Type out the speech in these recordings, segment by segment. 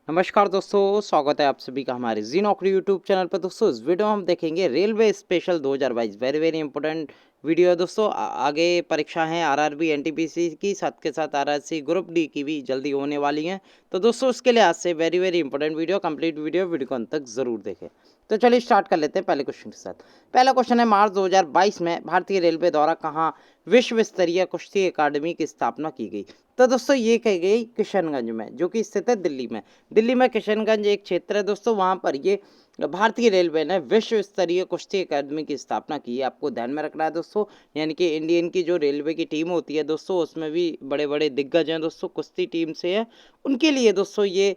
नमस्कार दोस्तों, स्वागत है आप सभी का हमारे जी नौकरी यूट्यूब चैनल पर। दोस्तों इस वीडियो में हम देखेंगे railway special 2022। Very very important video है दोस्तों। आगे परीक्षा है आरआरबी एनटीपीसी की, साथ के साथ आरआरसी ग्रुप डी की भी जल्दी होने वाली हैं। तो दोस्तों उसके लिए आज से very very important video, complete video को अंत तक जरूर देखें। तो चलिए स्टार्ट कर लेते हैं पहले क्वेश्चन के साथ। पहला क्वेश्चन है, मार्च 2022 में भारतीय रेलवे द्वारा कहाँ विश्व स्तरीय कुश्ती अकादमी की स्थापना की गई? तो दोस्तों ये कही गई किशनगंज में, जो कि स्थित है दिल्ली में। दिल्ली में किशनगंज एक क्षेत्र है दोस्तों, वहां पर ये भारतीय रेलवे ने विश्व स्तरीय कुश्ती अकादमी की स्थापना की है। आपको ध्यान में रखना है दोस्तों, यानी कि इंडियन की जो रेलवे की टीम होती है दोस्तों, उसमें भी बड़े बड़े दिग्गज हैं दोस्तों, कुश्ती टीम से है। उनके लिए दोस्तों ये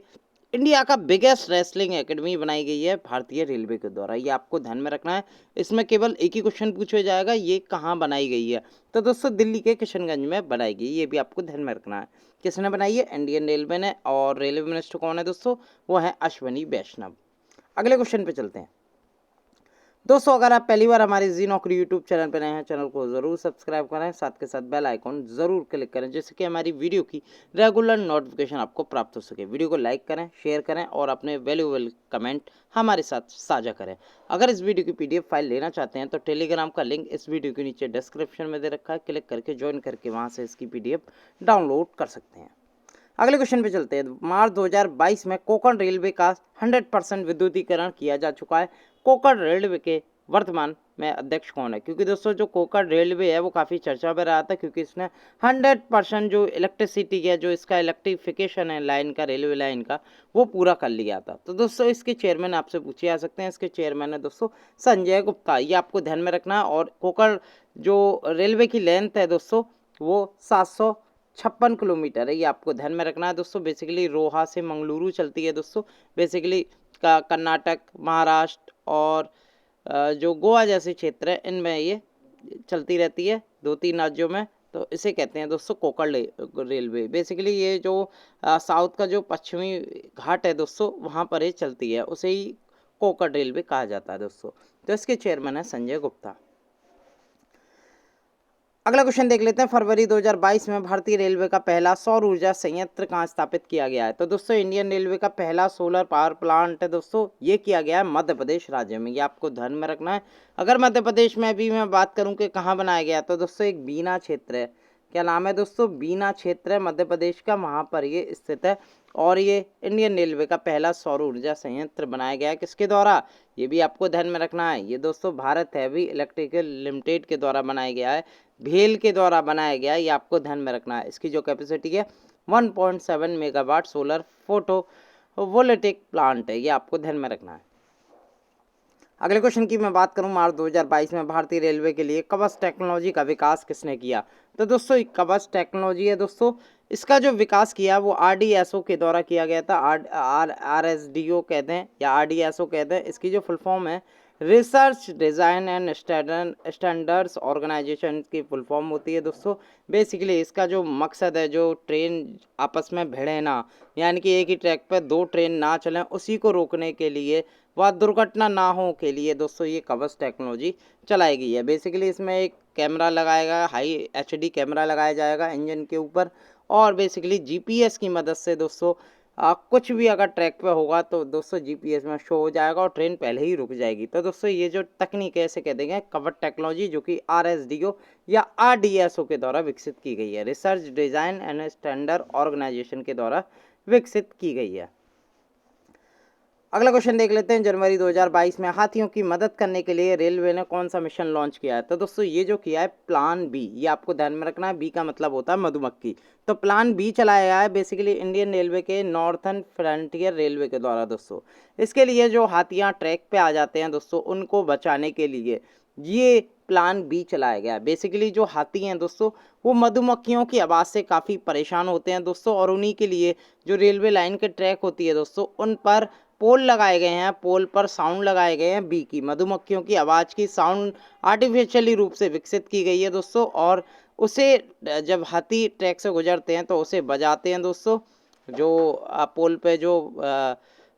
इंडिया का बिगेस्ट रेसलिंग एकेडमी बनाई गई है भारतीय रेलवे के द्वारा। ये आपको ध्यान में रखना है। इसमें केवल एक ही क्वेश्चन पूछा जाएगा, ये कहाँ बनाई गई है? तो दोस्तों दिल्ली के किशनगंज में बनाई गई, ये भी आपको ध्यान में रखना है। किसने बनाई है? इंडियन रेलवे ने। और रेलवे मिनिस्टर कौन है दोस्तों? वो है अश्वनी वैष्णव। अगले क्वेश्चन पे चलते हैं दोस्तों। अगर आप पहली बार हमारे जी नौकरी यूट्यूब चैनल पर नए हैं, चैनल को जरूर सब्सक्राइब करें, साथ के साथ बेल आइकॉन जरूर क्लिक करें, जिससे कि हमारी वीडियो की रेगुलर नोटिफिकेशन आपको प्राप्त हो सके। वीडियो को लाइक करें, शेयर करें और अपने वैल्यूएबल कमेंट हमारे साथ साझा करें। अगर इस वीडियो की पीडीएफ फाइल लेना चाहते हैं तो टेलीग्राम का लिंक इस वीडियो के नीचे डिस्क्रिप्शन में दे रखा है, क्लिक करके ज्वाइन करके वहां से इसकी पीडीएफ डाउनलोड कर सकते हैं। अगले क्वेश्चन पे चलते हैं। मार्च 2022 में कोंकण रेलवे का 100% विद्युतीकरण किया जा चुका है। कोंकण रेलवे के वर्तमान में अध्यक्ष कौन है? क्योंकि दोस्तों जो कोंकण रेलवे है वो काफ़ी चर्चा में रहा था, क्योंकि इसने 100% जो इलेक्ट्रिसिटी है, जो इसका इलेक्ट्रिफिकेशन है लाइन का, रेलवे लाइन का, वो पूरा कर लिया था। तो दोस्तों इसके चेयरमैन आपसे पूछे जा सकते हैं। इसके चेयरमैन है दोस्तों संजय गुप्ता। ये आपको ध्यान में रखना है। और कोंकण जो रेलवे की लेंथ है दोस्तों, वो 756 किलोमीटर है। ये आपको ध्यान में रखना है दोस्तों। बेसिकली रोहा से मंगलुरु चलती है दोस्तों। बेसिकली कर्नाटक, महाराष्ट्र और जो गोवा जैसे क्षेत्र है, इनमें ये चलती रहती है, दो तीन राज्यों में। तो इसे कहते हैं दोस्तों कोंकण रेलवे। बेसिकली ये जो साउथ का जो पश्चिमी घाट है दोस्तों, वहाँ पर ये चलती है, उसे ही कोंकण रेलवे कहा जाता है दोस्तों। तो इसके चेयरमैन है संजय गुप्ता। अगला क्वेश्चन देख लेते हैं। फरवरी 2022 में भारतीय रेलवे का पहला सौर ऊर्जा संयंत्र कहाँ स्थापित किया गया है? तो दोस्तों इंडियन रेलवे का पहला सोलर पावर प्लांट है दोस्तों, ये किया गया है मध्य प्रदेश राज्य में। ये आपको ध्यान में रखना है। अगर मध्य प्रदेश में भी मैं बात करूं कि कहाँ बनाया गया, तो दोस्तों एक बीना क्षेत्र है। क्या नाम है दोस्तों? बीना क्षेत्र है मध्य प्रदेश का, वहाँ पर ये स्थित है। और ये इंडियन रेलवे का पहला सौर ऊर्जा संयंत्र बनाया गया है। किसके द्वारा? ये भी आपको ध्यान में रखना है। ये दोस्तों भारत हैवी इलेक्ट्रिकल लिमिटेड के द्वारा बनाया गया है, भेल के द्वारा बनाया गया है। ये आपको ध्यान में रखना है। इसकी जो कैपेसिटी है 1.7 megawatt solar photo voltaic plant है। ये आपको ध्यान में रखना है। अगले क्वेश्चन की मैं बात करूं, मार्च 2022 में भारतीय रेलवे के लिए कवच टेक्नोलॉजी का विकास किसने किया? तो दोस्तों कवच टेक्नोलॉजी है दोस्तों, इसका जो विकास किया वो आरडीएसओ के द्वारा किया गया था। आरएसडीओ कहते हैं या आरडीएसओ कहते हैं। इसकी जो फुल फॉर्म है research design and standards organization की फुल फॉर्म होती है दोस्तों। बेसिकली इसका जो मकसद है, जो ट्रेन आपस में भिड़े ना, यानी कि एक ही ट्रैक पर दो ट्रेन ना चलें, उसी को रोकने के लिए, वह दुर्घटना ना हो के लिए दोस्तों ये कवच टेक्नोलॉजी चलाई गई है। बेसिकली इसमें एक कैमरा लगाएगा, हाई एचडी कैमरा लगाया जाएगा इंजन के ऊपर। और बेसिकली जीपीएस की मदद से दोस्तों कुछ भी अगर ट्रैक पे होगा तो दोस्तों जीपीएस में शो हो जाएगा और ट्रेन पहले ही रुक जाएगी। तो दोस्तों ये जो तकनीक है इसे कह देंगे कवच टेक्नोलॉजी, जो कि आरएसडीओ या आरडीएसओ के द्वारा विकसित की गई है। Research design and standard organization के द्वारा विकसित की गई है। अगला क्वेश्चन देख लेते हैं। जनवरी 2022 में हाथियों की मदद करने के लिए रेलवे ने कौन सा मिशन लॉन्च किया है? तो दोस्तों ये जो किया है प्लान बी, ये आपको ध्यान में रखना है। बी का मतलब होता है मधुमक्खी। तो प्लान बी चलाया गया है बेसिकली इंडियन रेलवे के नॉर्थर्न फ्रंटियर रेलवे के द्वारा दोस्तों। इसके लिए जो हाथियाँ ट्रैक पे आ जाते हैं दोस्तों, उनको बचाने के लिए ये प्लान बी चलाया गया है। बेसिकली जो हाथी हैं दोस्तों, वो मधुमक्खियों की आवाज़ से काफ़ी परेशान होते हैं दोस्तों, और उन्हीं के लिए जो रेलवे लाइन के ट्रैक होती है दोस्तों, उन पर पोल लगाए गए हैं। पोल पर साउंड लगाए गए हैं बी की, मधुमक्खियों की आवाज़ की साउंड आर्टिफिशियली रूप से विकसित की गई है दोस्तों। और उसे जब हाथी ट्रैक से गुजरते हैं तो उसे बजाते हैं दोस्तों। जो पोल पे जो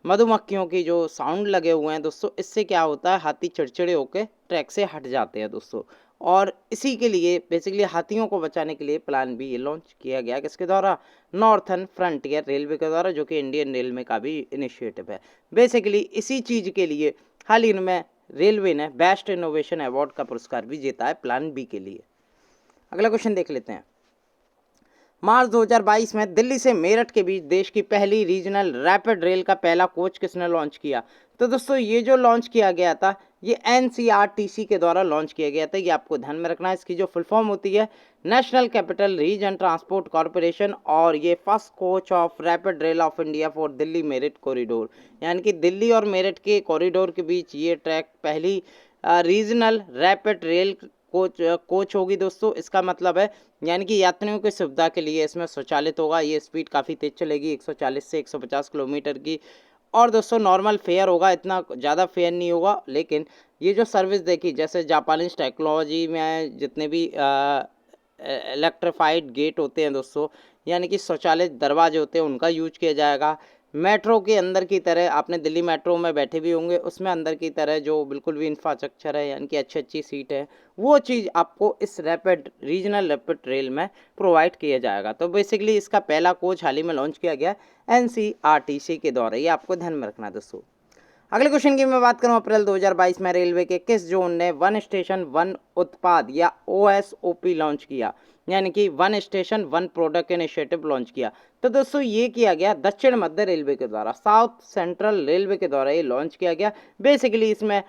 मधुमक्खियों की जो साउंड लगे हुए हैं दोस्तों, इससे क्या होता है, हाथी चिड़चिड़े होकर ट्रैक से हट जाते हैं दोस्तों। और इसी के लिए बेसिकली हाथियों को बचाने के लिए प्लान बी ये लॉन्च किया गया, किसके द्वारा, नॉर्थर्न फ्रंटियर रेलवे के द्वारा, जो कि इंडियन रेलवे का भी इनिशिएटिव है। बेसिकली इसी चीज़ के लिए हाल ही में रेलवे ने बेस्ट इनोवेशन अवार्ड का पुरस्कार भी जीता है प्लान बी के लिए। अगला क्वेश्चन देख लेते हैं। मार्च 2022 में दिल्ली से मेरठ के बीच देश की पहली रीजनल रैपिड रेल का पहला कोच किसने लॉन्च किया? तो दोस्तों ये जो लॉन्च किया गया था ये एनसीआरटीसी के द्वारा लॉन्च किया गया था। ये आपको ध्यान में रखना है। इसकी जो फुल फॉर्म होती है national capital region transport corporation, और ये first coach of rapid rail of India for Delhi Meerut corridor, यानी कि दिल्ली और मेरठ के कॉरिडोर के बीच ये ट्रैक पहली रीजनल रैपिड रेल कोच होगी दोस्तों। इसका मतलब है यानी कि यात्रियों की सुविधा के लिए इसमें स्वचालित होगा। ये स्पीड काफ़ी तेज चलेगी, 140 से 150 किलोमीटर की। और दोस्तों नॉर्मल फेयर होगा, इतना ज़्यादा फेयर नहीं होगा, लेकिन ये जो सर्विस देखी जैसे जापानीज टेक्नोलॉजी में जितने भी इलेक्ट्रीफाइड गेट होते हैं दोस्तों, यानी कि स्वचालित दरवाजे होते हैं, उनका यूज किया जाएगा। मेट्रो के अंदर की तरह, आपने दिल्ली मेट्रो में बैठे भी होंगे, उसमें अंदर की तरह जो बिल्कुल भी इंफ्रास्ट्रक्चर है, यानी कि अच्छी अच्छी सीट है, वो चीज़ आपको इस रैपिड रीजनल रैपिड रेल में प्रोवाइड किया जाएगा। तो बेसिकली इसका पहला कोच हाल ही में लॉन्च किया गया एनसीआरटीसी के द्वारा। ये आपको ध्यान में रखना है दोस्तों। अगले क्वेश्चन की मैं बात करूं, अप्रैल 2022 में रेलवे के किस जोन ने वन स्टेशन वन उत्पाद या OSOP लॉन्च किया, यानी कि one station one product initiative launch किया? तो दोस्तों ये किया गया दक्षिण मध्य रेलवे के द्वारा, साउथ सेंट्रल रेलवे के द्वारा ये लॉन्च किया गया। बेसिकली इसमें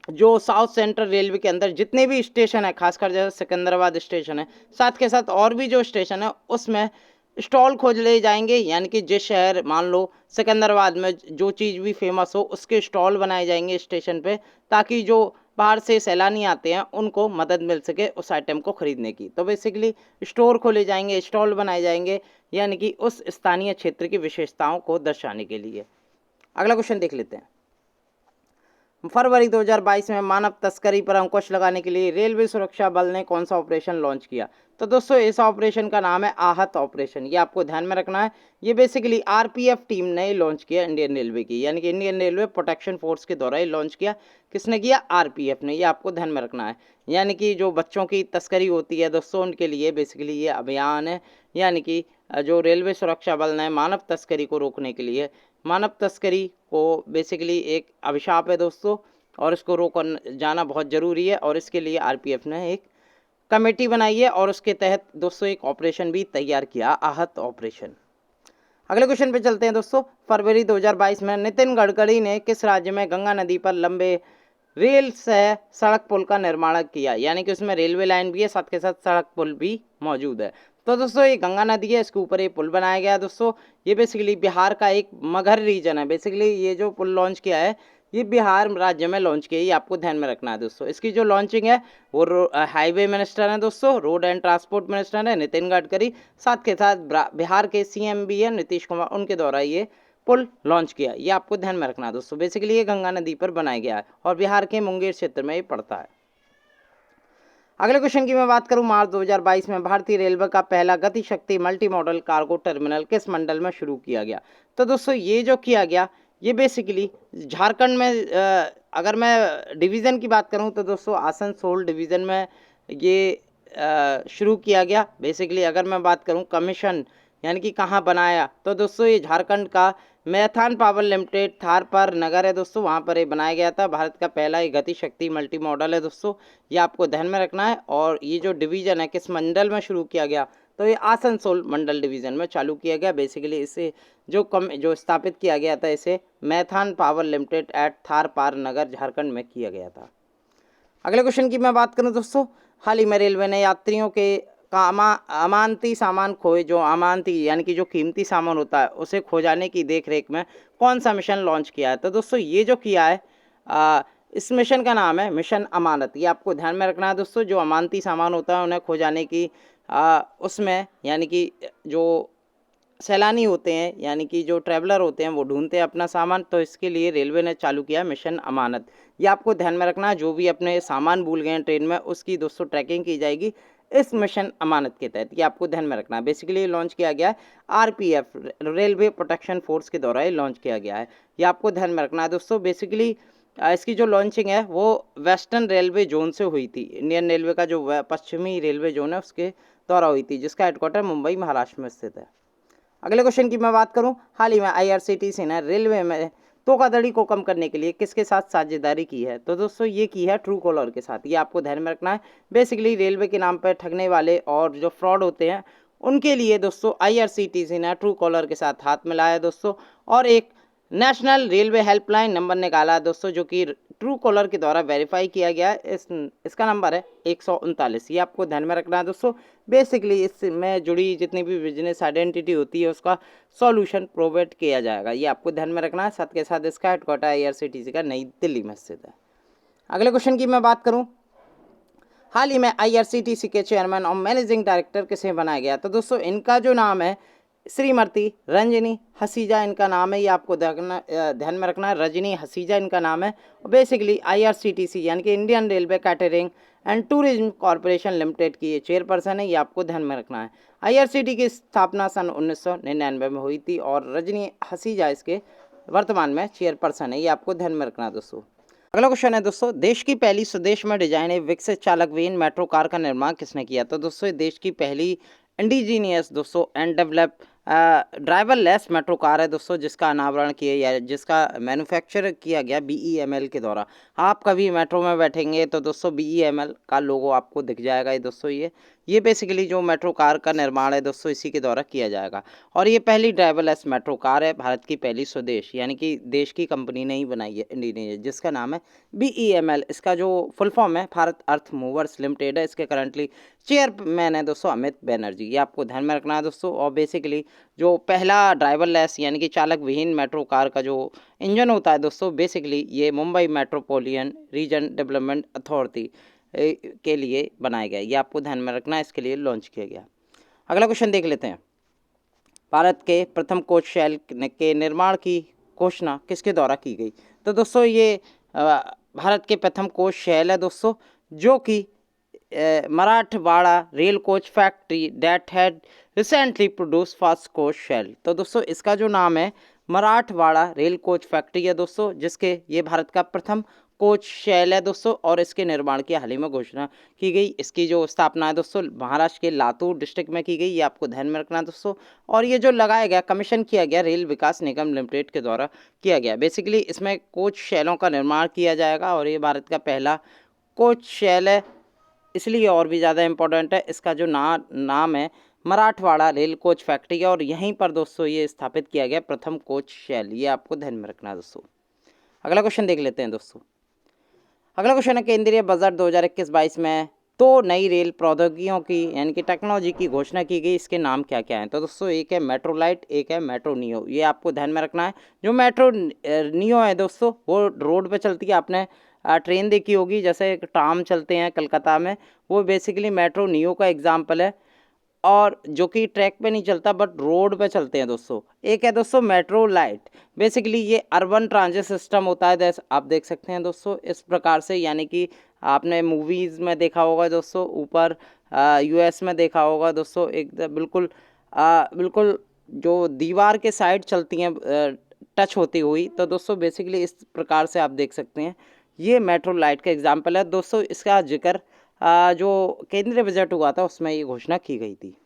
जो साउथ सेंट्रल रेलवे के अंदर जितने भी स्टेशन है, खासकर जैसे सिकंदराबाद स्टेशन है, साथ के साथ और भी जो स्टेशन है उसमें स्टॉल खोज ले जाएंगे, यानी कि जिस शहर, मान लो सिकंदराबाद में जो चीज़ भी फेमस हो उसके स्टॉल बनाए जाएंगे स्टेशन पे, ताकि जो बाहर से सैलानी आते हैं उनको मदद मिल सके उस आइटम को खरीदने की। तो बेसिकली स्टोर खोले जाएंगे, स्टॉल बनाए जाएंगे, यानी कि उस स्थानीय क्षेत्र की विशेषताओं को दर्शाने के लिए। अगला क्वेश्चन देख लेते हैं। फरवरी 2022 में मानव तस्करी पर अंकुश लगाने के लिए रेलवे सुरक्षा बल ने कौन सा ऑपरेशन लॉन्च किया? तो दोस्तों इस ऑपरेशन का नाम है आहत ऑपरेशन। ये आपको ध्यान में रखना है। ये बेसिकली आरपीएफ टीम ने लॉन्च किया इंडियन रेलवे की, यानी कि इंडियन रेलवे प्रोटेक्शन फोर्स के द्वारा ये लॉन्च किया। किसने किया? आरपीएफ ने। ये आपको ध्यान में रखना है। यानी कि जो बच्चों की तस्करी होती है दोस्तों, उनके लिए बेसिकली ये अभियान है, यानी कि जो रेलवे सुरक्षा बल ने मानव तस्करी को रोकने के लिए, मानव तस्करी को बेसिकली एक अभिशाप है दोस्तों, और इसको रोक जाना बहुत ज़रूरी है, और इसके लिए आरपीएफ ने एक कमेटी बनाई है और उसके तहत दोस्तों एक ऑपरेशन भी तैयार किया, आहत ऑपरेशन। अगले क्वेश्चन पे चलते हैं दोस्तों। फरवरी 2022 में नितिन गडकरी ने किस राज्य में गंगा नदी पर लंबे रेल से सड़क पुल का निर्माण किया? यानी कि उसमें रेलवे लाइन भी है, साथ के साथ सड़क पुल भी मौजूद है। तो दोस्तों ये गंगा नदी है, इसके ऊपर ये पुल बनाया गया है दोस्तों। ये बेसिकली बिहार का एक मगध रीजन है। बेसिकली ये जो पुल लॉन्च किया है ये बिहार राज्य में लॉन्च किया है। ये आपको ध्यान में रखना है दोस्तों। इसकी जो लॉन्चिंग है वो हाईवे मिनिस्टर है दोस्तों, रोड एंड ट्रांसपोर्ट मिनिस्टर है नितिन गडकरी, साथ के साथ बिहार के सीएम भी है नीतीश कुमार, उनके द्वारा ये पुल लॉन्च किया। ये आपको ध्यान में रखना है दोस्तों। बेसिकली ये गंगा नदी पर बनाया गया है और बिहार के मुंगेर क्षेत्र में ये पड़ता है। अगले क्वेश्चन की मैं बात करूं, मार्च 2022 में भारतीय रेलवे का पहला गति शक्ति मल्टी मॉडल कार्गो टर्मिनल किस मंडल में शुरू किया गया? तो दोस्तों ये जो किया गया ये बेसिकली झारखंड में, अगर मैं डिवीज़न की बात करूं तो दोस्तों आसनसोल डिवीज़न में ये शुरू किया गया। बेसिकली अगर मैं बात करूं कमीशन, यानी कि कहाँ बनाया, तो दोस्तों ये झारखंड का मैथान पावर लिमिटेड थारपर नगर है दोस्तों, वहाँ पर ये बनाया गया था। भारत का पहला ये गति शक्ति मल्टी मॉडल है दोस्तों। ये आपको ध्यान में रखना है। और ये जो डिवीज़न है किस मंडल में शुरू किया गया? तो ये आसनसोल मंडल डिवीज़न में चालू किया गया। बेसिकली इसे जो स्थापित किया गया था इसे मैथान पावर लिमिटेड एट थारपार नगर झारखंड में किया गया था। अगले क्वेश्चन की मैं बात करूं दोस्तों, हाल ही में रेलवे ने यात्रियों के अमानती सामान खोए, जो अमानती यानी कि जो कीमती सामान होता है उसे खो जाने की देखरेख में कौन सा मिशन लॉन्च किया है? तो दोस्तों ये जो किया है इस मिशन का नाम है मिशन अमानत। ये आपको ध्यान में रखना है दोस्तों। जो अमानती सामान होता है उन्हें खो जाने की उसमें, यानी कि जो सैलानी होते हैं, यानी कि जो ट्रैवलर होते हैं वो ढूंढते हैं अपना सामान, तो इसके लिए रेलवे ने चालू किया मिशन अमानत। ये आपको ध्यान में रखना है। जो भी अपने सामान भूल गए हैं ट्रेन में उसकी दोस्तों ट्रैकिंग की जाएगी इस मिशन अमानत के तहत। ये आपको ध्यान में रखना है। बेसिकली लॉन्च किया गया है आरपीएफ रेलवे प्रोटेक्शन फोर्स के द्वारा ये लॉन्च किया गया है। ये आपको ध्यान में रखना है दोस्तों। बेसिकली इसकी जो लॉन्चिंग है वो वेस्टर्न रेलवे जोन से हुई थी। इंडियन रेलवे का जो पश्चिमी रेलवे जोन है उसके द्वारा हुई थी, जिसका हेडक्वार्टर मुंबई महाराष्ट्र में स्थित है। अगले क्वेश्चन की मैं बात करूं, हाल ही में आईआरसीटीसी ने रेलवे में धोखाधड़ी को कम करने के लिए किसके साथ साझेदारी की है? तो दोस्तों ये की है ट्रू कॉलर के साथ। ये आपको ध्यान में रखना है। बेसिकली रेलवे के नाम पर ठगने वाले और जो फ्रॉड होते हैं उनके लिए दोस्तों आईआरसीटीसी ने ट्रू कॉलर के साथ हाथ मिलाया दोस्तों, और एक नेशनल रेलवे हेल्पलाइन नंबर निकाला दोस्तों, जो कि ट्रू कॉलर के द्वारा वेरीफाई किया गया है। इसका नंबर है 139। ये आपको ध्यान में रखना है दोस्तों। बेसिकली इसमें जुड़ी जितनी भी बिजनेस आइडेंटिटी होती है उसका सॉल्यूशन प्रोवाइड किया जाएगा। ये आपको ध्यान में रखना है। साथ के साथ इसका हेडक्वार्टर आईआरसीटीसी का नई दिल्ली में स्थित है। अगले क्वेश्चन की मैं बात करूं, हाल ही में आईआरसीटीसी के चेयरमैन और मैनेजिंग डायरेक्टर किसे बनाया गया? तो दोस्तों इनका जो नाम है श्रीमती रंजनी हसीजा इनका नाम है। ये आपको ध्यान में रखना है। रजनी हसीजा इनका नाम है। बेसिकली आईआरसीटीसी यानी कि Indian railway catering and tourism corporation limited की ये चेयरपर्सन है। ये आपको ध्यान में रखना है। आईआरसीटी की स्थापना सन 1999 में हुई थी और रजनी हसीजा इसके वर्तमान में चेयरपर्सन है। ये आपको ध्यान में रखना है दोस्तों। अगला क्वेश्चन है दोस्तों, देश की पहली स्वदेश में डिजाइन विकसित चालक विहीन मेट्रो कार का निर्माण किसने किया? तो दोस्तों देश की पहली इंडिजीनियस दोस्तों and develop driverless metro car है दोस्तों, जिसका अनावरण किया या जिसका मैन्युफैक्चर किया गया बीईएमएल के द्वारा। आप कभी मेट्रो में बैठेंगे तो दोस्तों बीईएमएल का लोगो आपको दिख जाएगा। ये दोस्तों ये बेसिकली जो मेट्रो कार का निर्माण है दोस्तों इसी के द्वारा किया जाएगा। और ये पहली ड्राइवरलेस मेट्रो कार है, भारत की पहली स्वदेश यानी कि देश की कंपनी ने ही बनाई है इंडियन, जिसका नाम है बीईएमएल। इसका जो फुल फॉर्म है भारत अर्थ मूवर्स लिमिटेड है। इसके करंटली चेयरमैन है दोस्तों अमित बनर्जी। ये आपको ध्यान में रखना है दोस्तों। और बेसिकली जो पहला ड्राइवरलेस यानी कि चालक विहीन मेट्रो कार का जो इंजन होता है दोस्तों, बेसिकली ये Mumbai metropolitan region development authority के लिए बनाया गया। ये आपको ध्यान में रखना है, इसके लिए लॉन्च किया गया। अगला क्वेश्चन देख लेते हैं, भारत के प्रथम कोच शेल के निर्माण की घोषणा किसके द्वारा की गई? तो दोस्तों ये भारत के प्रथम कोच शेल है दोस्तों, जो कि Marathwada rail coach factory that had recently produce first coach shell. तो दोस्तों इसका जो नाम है मराठवाड़ा रेल कोच फैक्ट्री है दोस्तों, जिसके ये भारत का प्रथम कोच शेल है दोस्तों, और इसके निर्माण की हाल ही में घोषणा की गई। इसकी जो स्थापना है दोस्तों महाराष्ट्र के लातूर डिस्ट्रिक्ट में की गई। ये आपको ध्यान में रखना है दोस्तों। और ये जो लगाया गया कमीशन किया गया रेल विकास निगम लिमिटेड के द्वारा किया गया। बेसिकली इसमें कोच शेलों का निर्माण किया जाएगा और ये भारत का पहला कोच शेल है, इसलिए और भी ज़्यादा इम्पोर्टेंट है। इसका जो नाम है मराठवाड़ा रेल कोच फैक्ट्री है और यहीं पर दोस्तों ये स्थापित किया गया प्रथम कोच शेल। ये आपको ध्यान में रखना है दोस्तों। अगला क्वेश्चन देख लेते हैं दोस्तों। अगला क्वेश्चन है, केंद्रीय बजट 2021-22 में तो नई रेल प्रौद्योगिकियों की यानी कि टेक्नोलॉजी की घोषणा की गई। इसके नाम क्या क्या हैं? तो दोस्तों एक है मेट्रो लाइट, एक है मेट्रो नियो। ये आपको ध्यान में रखना है। जो मेट्रो नियो है दोस्तों वो रोड पे चलती है। आपने ट्रेन देखी होगी, जैसे ट्राम चलते हैं कलकत्ता में, वो बेसिकली मेट्रो नियो का एग्जाम्पल है, और जो कि ट्रैक पे नहीं चलता बट रोड पे चलते हैं दोस्तों। एक है दोस्तों मेट्रो लाइट, बेसिकली ये अर्बन ट्रांजिट सिस्टम होता है। जैसे आप देख सकते हैं दोस्तों इस प्रकार से, यानी कि आपने मूवीज़ में देखा होगा दोस्तों, ऊपर यूएस में देखा होगा दोस्तों, एक बिल्कुल जो दीवार के साइड चलती हैं टच होती हुई। तो दोस्तों बेसिकली इस प्रकार से आप देख सकते हैं, ये मेट्रो लाइट का एग्जाम्पल है दोस्तों। इसका जिक्र जो केंद्रीय बजट हुआ था उसमें ये घोषणा की गई थी।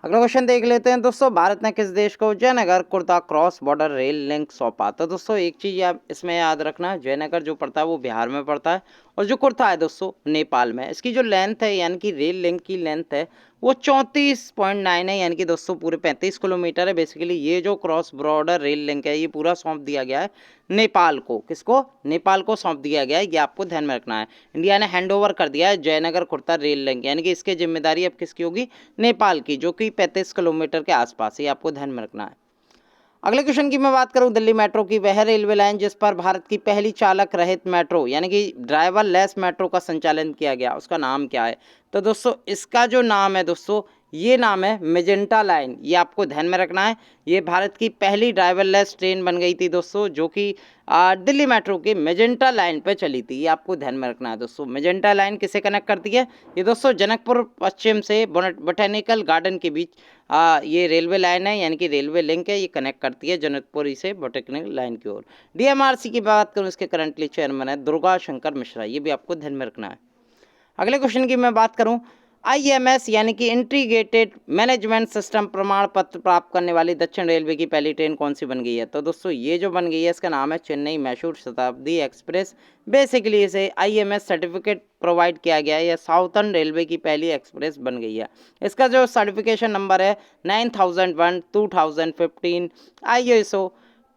अगला क्वेश्चन देख लेते हैं दोस्तों, भारत ने किस देश को Jaynagar kurta cross border rail link सौंपा? तो दोस्तों एक चीज़ आप इसमें याद रखना, जयनगर जो पड़ता है वो बिहार में पड़ता है और जो कुर्ता है दोस्तों नेपाल में। इसकी जो लेंथ है यानी कि रेल लिंक की लेंथ है वो 34.9 है, यानी कि दोस्तों पूरे 35 किलोमीटर है। बेसिकली ये जो क्रॉस बॉर्डर रेल लिंक है ये पूरा सौंप दिया गया है नेपाल को। किसको? नेपाल को सौंप दिया गया है। ये आपको ध्यान में रखना है। इंडिया ने हैंड ओवर कर दिया है जयनगर कुर्ता रेल लिंक, यानी कि इसकी जिम्मेदारी अब किसकी होगी? नेपाल की, जो कि 35 किलोमीटर के आसपास है। आपको ध्यान में रखना है। अगले क्वेश्चन की मैं बात करूं, दिल्ली मेट्रो की वह रेलवे लाइन जिस पर भारत की पहली चालक रहित मेट्रो यानी कि ड्राइवर लेस मेट्रो का संचालन किया गया, उसका नाम क्या है? तो दोस्तों इसका जो नाम है दोस्तों ये नाम है मेजेंटा लाइन। ये आपको ध्यान में रखना है। ये भारत की पहली ड्राइवरलेस ट्रेन बन गई थी दोस्तों, जो कि दिल्ली मेट्रो की मेजेंटा लाइन पे चली थी। ये आपको ध्यान में रखना है दोस्तों। मेजेंटा लाइन किसे कनेक्ट करती है? ये दोस्तों जनकपुर पश्चिम से बोटेनिकल गार्डन के बीच ये रेलवे लाइन है, यानी कि रेलवे लिंक है, ये कनेक्ट करती है जनकपुरी से बॉटनिकल लाइन की ओर। डीएमआरसी की बात करूँ, इसके करंटली चेयरमैन है दुर्गा शंकर मिश्रा, ये भी आपको ध्यान में रखना है। अगले क्वेश्चन की मैं बात करूं, आईएमएस यानी कि इंटीग्रेटेड मैनेजमेंट सिस्टम प्रमाण पत्र प्राप्त करने वाली दक्षिण रेलवे की पहली ट्रेन कौन सी बन गई है? तो दोस्तों ये जो बन गई है इसका नाम है चेन्नई मैसूर शताब्दी एक्सप्रेस। बेसिकली इसे आईएमएस सर्टिफिकेट प्रोवाइड किया गया है, यह साउथर्न रेलवे की पहली एक्सप्रेस बन गई है। इसका जो सर्टिफिकेशन नंबर है 9001 2015 ISO,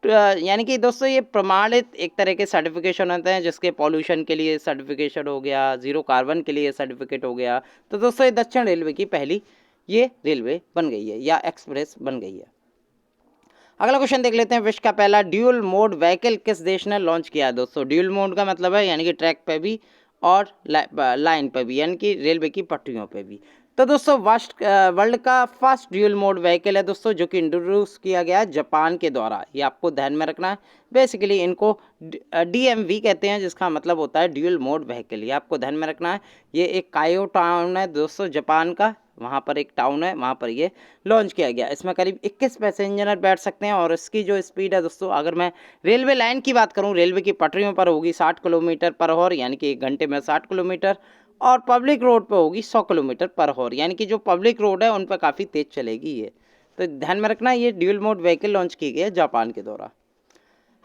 यानी कि दोस्तों ये प्रमाणित एक तरह के सर्टिफिकेशन होते हैं, जिसके पॉल्यूशन के लिए सर्टिफिकेशन हो गया, जीरो कार्बन के लिए सर्टिफिकेट हो गया। तो दोस्तों ये दक्षिण रेलवे की पहली ये रेलवे बन गई है या एक्सप्रेस बन गई है। अगला क्वेश्चन देख लेते हैं, विश्व का पहला ड्यूल मोड व्हीकल किस देश ने लॉन्च किया है? दोस्तों ड्यूल मोड का मतलब है यानी कि ट्रैक पे भी और लाइन पे भी, यानी कि रेलवे की पटरियों पे भी। तो दोस्तों वर्ल्ड का फर्स्ट ड्यूल मोड व्हीकल है दोस्तों, जो कि इंट्रोड्यूस किया गया है जापान के द्वारा, ये आपको ध्यान में रखना है। बेसिकली इनको DMV कहते हैं, जिसका मतलब होता है ड्यूल मोड व्हीकल, ये आपको ध्यान में रखना है। ये एक कायो टाउन है दोस्तों जापान का, वहाँ पर एक टाउन है, वहाँ पर ये लॉन्च किया गया। इसमें करीब 21 पैसेंजर बैठ सकते हैं और इसकी जो स्पीड है दोस्तों, अगर मैं रेलवे लाइन की बात करूँ, रेलवे की पटरियों पर होगी 60 किलोमीटर पर आवर, यानी कि 1 घंटे में 60 किलोमीटर, और पब्लिक रोड पे होगी 100 किलोमीटर पर आवर, यानी कि जो पब्लिक रोड है उन पर काफ़ी तेज़ चलेगी ये। तो ध्यान में रखना, ये ड्यूल मोड व्हीकल लॉन्च की गई है जापान के द्वारा।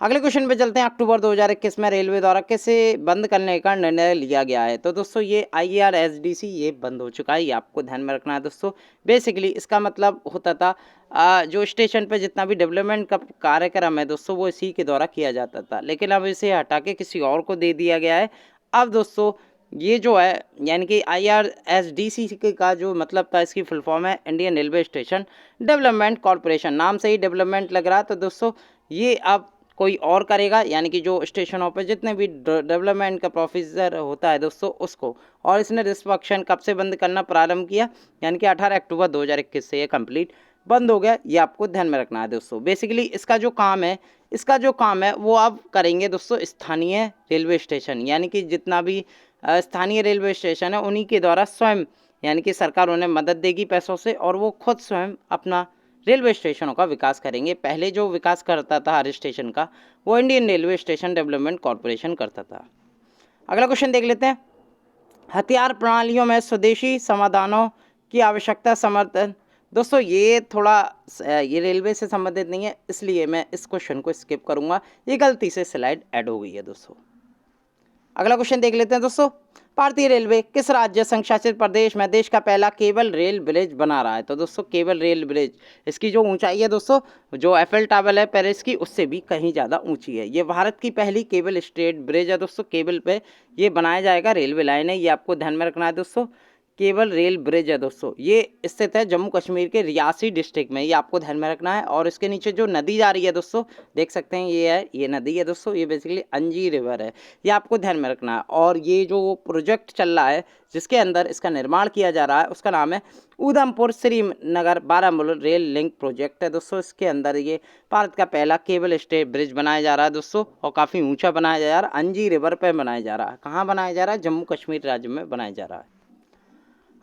अगले क्वेश्चन पे चलते हैं, अक्टूबर 2021 में रेलवे द्वारा किसे बंद करने का निर्णय लिया गया है? तो दोस्तों ये IRSDC ये बंद हो चुका है, ये आपको ध्यान में रखना है दोस्तों। बेसिकली इसका मतलब होता था जो स्टेशन पे जितना भी डेवलपमेंट का कार्यक्रम है दोस्तों, वो इसी के द्वारा किया जाता था, लेकिन अब इसे हटा के किसी और को दे दिया गया है। अब दोस्तों ये जो है यानी कि IRSDC का जो मतलब था, इसकी फुल फॉर्म है Indian railway station development corporation, नाम से ही डेवलपमेंट लग रहा है। तो दोस्तों ये अब कोई और करेगा, यानी कि जो स्टेशनों पर जितने भी डेवलपमेंट का प्रोसीजर होता है दोस्तों उसको। और इसने रिस्ट्रक्शन कब से बंद करना प्रारंभ किया, यानी कि 18 अक्टूबर 2021 से ये कंप्लीट बंद हो गया, ये आपको ध्यान में रखना है दोस्तों। बेसिकली इसका जो काम है वो अब करेंगे दोस्तों स्थानीय रेलवे स्टेशन, यानी कि जितना भी स्थानीय रेलवे स्टेशन है उन्हीं के द्वारा स्वयं, यानी कि सरकार उन्हें मदद देगी पैसों से, और वो खुद स्वयं अपना रेलवे स्टेशनों का विकास करेंगे। पहले जो विकास करता था हर स्टेशन का, वो Indian railway station development corporation करता था। अगला क्वेश्चन देख लेते हैं, हथियार प्रणालियों में स्वदेशी समाधानों की आवश्यकता समर्थन। दोस्तों ये थोड़ा ये रेलवे से संबंधित नहीं है, इसलिए मैं इस क्वेश्चन को स्किप करूंगा, ये गलती से स्लाइड ऐड हो गई है दोस्तों। अगला क्वेश्चन देख लेते हैं दोस्तों, भारतीय रेलवे किस राज्य संशासित प्रदेश में देश का पहला केबल रेल ब्रिज बना रहा है? तो दोस्तों केबल रेल ब्रिज, इसकी जो ऊंचाई है दोस्तों, जो एफएल टावर है पेरिस की, उससे भी कहीं ज़्यादा ऊंची है। ये भारत की पहली केबल स्ट्रेट ब्रिज है दोस्तों, केबल पे ये बनाया जाएगा, रेलवे लाइन है, ये आपको ध्यान में रखना है दोस्तों। केबल रेल ब्रिज है दोस्तों, ये स्थित है जम्मू कश्मीर के रियासी डिस्ट्रिक्ट में, ये आपको ध्यान में रखना है। और इसके नीचे जो नदी जा रही है दोस्तों, देख सकते हैं ये नदी है दोस्तों, ये बेसिकली अंजी रिवर है, ये आपको ध्यान में रखना है। और ये जो प्रोजेक्ट चल रहा है जिसके अंदर इसका निर्माण किया जा रहा है, उसका नाम है Udhampur Srinagar Baramulla rail link project है दोस्तों। इसके अंदर ये भारत का पहला केबल स्टे ब्रिज बनाया जा रहा है दोस्तों, और काफ़ी ऊंचा बनाया जा रहा है, अंजी रिवर पर बनाया जा रहा है। कहाँ बनाया जा रहा है? जम्मू कश्मीर राज्य में बनाया जा रहा है।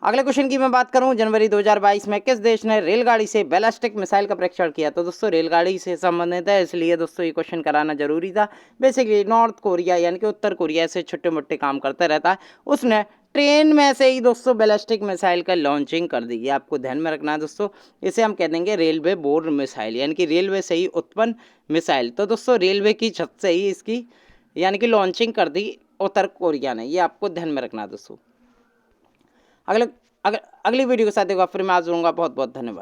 अगले क्वेश्चन की मैं बात करूं, जनवरी 2022 में किस देश ने रेलगाड़ी से बैलिस्टिक मिसाइल का परीक्षण किया? तो दोस्तों रेलगाड़ी से संबंधित है, इसलिए दोस्तों ये क्वेश्चन कराना जरूरी था। बेसिकली नॉर्थ कोरिया यानी कि उत्तर कोरिया से छोटे मोटे काम करता रहता है, उसने ट्रेन में से ही दोस्तों बैलिस्टिक मिसाइल का लॉन्चिंग कर दी, ये आपको ध्यान में रखना है दोस्तों। इसे हम कह देंगे रेलवे बोर्न मिसाइल, यानी कि रेलवे से ही उत्पन्न मिसाइल। तो दोस्तों रेलवे की छत से ही इसकी यानी कि लॉन्चिंग कर दी उत्तर कोरिया ने, ये आपको ध्यान में रखना है दोस्तों। अगली वीडियो के साथ एक बार फिर मैं हाजिर होऊंगा। बहुत बहुत धन्यवाद।